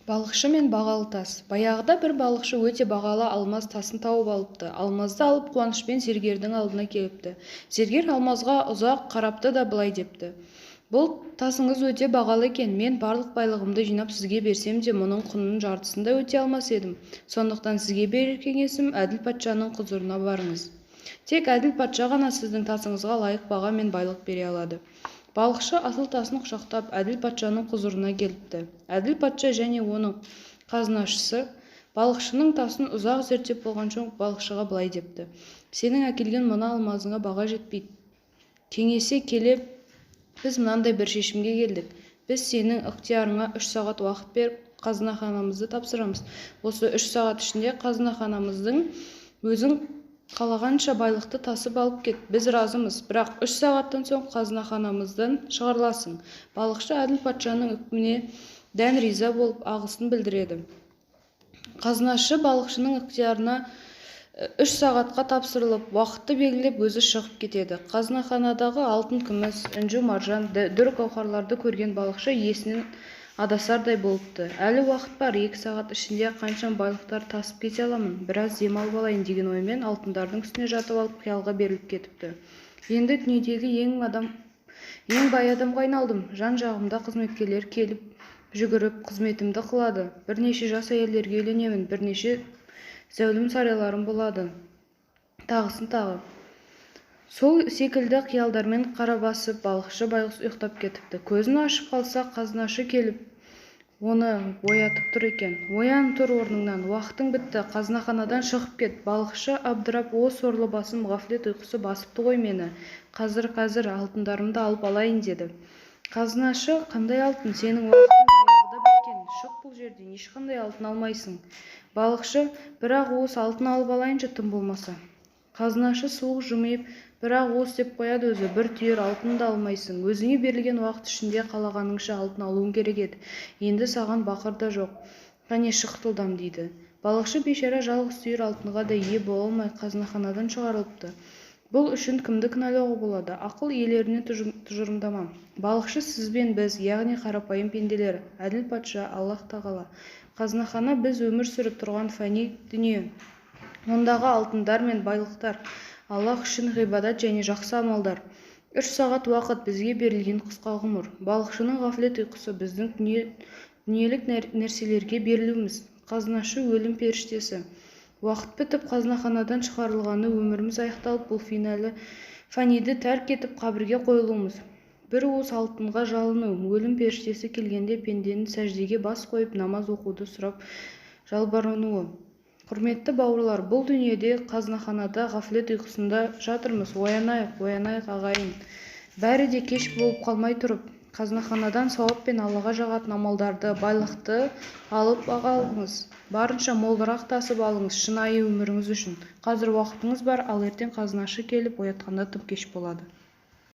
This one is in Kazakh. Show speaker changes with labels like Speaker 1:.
Speaker 1: Балықшы мен бағалы тас. Баяғыда бір балықшы өте бағалы алмаз тасын тауып алыпты. Алмазды алып қуанышпен зергердің алдына келіпті. Зергер алмазға ұзақ қарапты да былай депті: "Бұл тасыңыз өте бағалы екен. Мен барлық байлығымды жинап сізге берсем де, мұның құнының жартысын да өте алмас едім. Сондықтан сізге берер кеңесім, әділ патшаның құзырына барыңыз. Тек әділ патша ғана сіздің тасыңызға лайық баға мен байлық бере алады." Балықшы асыл тасын құшақтап әділ патшаның құзырына келіпті. Әділ патша және оның қазынашысы балықшының тасын ұзақ зерттеп болған соң балықшыға былай депті: "Сенің әкелген мына алмазыңа баға жетпейді. Кеңесе келе біз мынандай бір шешімге келдік. Біз сенің ықтиярыңа 3 сағат уақыт беріп, қазынаханамызды тапсырамыз. Осы 3 сағат ішінде қазынаханамыздың өзің қалағанша байлықты тасып алып кет. Біз разымыз, бірақ 3 сағаттан соң қазынаханамыздан шығарыласың." Балықшы әділ патшаның үкіміне дән риза болып алғысын білдіреді. Қазынашы балықшының ықтиярына 3 сағатқа тапсырылып, уақытты белгілеп өзі шығып кетеді. Қазынаханадағы алтын, күміс, інжу, маржан, дүр гауһарларды көрген балықшы есінен адасардай болыпты. Әлі уақыт бар, 2 сағат ішінде қаншам байлықтар тасып кете аламын, біраз дем алып алайын деген оймен алтындардың үстіне жатып алып қиялға беріліп кетіпті. Енді дүниедегі ең бай адамға айналдым. Жан-жағымда қызметкерлер келіп жүгіріп қызметімді қылады. Бірнеше жас әйелдерге үйленемін, бірнеше зәулім сарайларым болады. Тағысын тағы. Сол секілді қиялдармен қара басып, балықшы байғұс ұйықтап кетіпті. Көзін ашып қалса, қазынашы келіп оны оятып тұр екен. "Оян, тұр орныңнан, уақытың бітті, қазынаханадан шығып кет." Балықшы абдырап: "О, сорлы басым, ғафлет ұйқысы басыпты ғой мені. Қазір алтындарымды алып алайын" деді. Қазынашы: "Қандай алтын? Сенің уақытың баяғыда біткен. Шық бұл жерден, ешқандай алтын алмайсың." Балықшы: "Бір-ақ уыс алтын алып алайыншы, тым болмаса." Қазынашы суық жымиып: "Бір-ақ уыс деп қояды өзі, бір түйір алтын да алмайсың. Өзіңе берілген уақыт ішінде қалағаныңша алтын алуың керек еді. Енді саған бақыр да жоқ. Қане шық тылдам" дейді. Балықшы бейшара жалғыз түйір алтынға да ие бола алмай қазынаханадан шығарылыпты. Бұл үшін кімді кінәлауға болады? Ақыл иелеріне тұжырымдама. Балықшы: "Сіз бен біз, яғни қарапайым пенделер, әділ патша, Аллах тағала. Қазынахана біз өмір сүріп тұрған фәни дүние. Ондағы алтындар мен байлықтар Аллах үшін ғибадат және жақсы амалдар. 3 сағат уақыт бізге берілген қысқа ғұмыр. Балықшының ғафлет ұйқысы біздің дүниелік нәрселерге берілуіміз." Қазынашы: "Өлім періштесі. Уақыт бітіп, қазынаханадан шығарылғаны, өміріміз аяқталып, бұл фәниді тәрк етіп қабірге қойылуымыз. Бір уыс алтынға жалыну. Өлім періштесі келгенде пенденің сәждеге бас қойып намаз оқуды сұрап жалбарынуы. Құрметті бауырлар, бұл дүниеде қазынаханада ғафлет ұйқысында жатырмыз. Оянайық, оянайық ағайын. Бәрі де кеш болып қалмай тұрып, қазынаханадан сауап пен Аллаға жағатын амалдарды, байлықты алып алыңыз. Барынша молырақ тасып алыңыз шынайы өміріңіз үшін. Қазір уақытыңыз бар, ал ертең қазынашы келіп оятқанда тым кеш болады."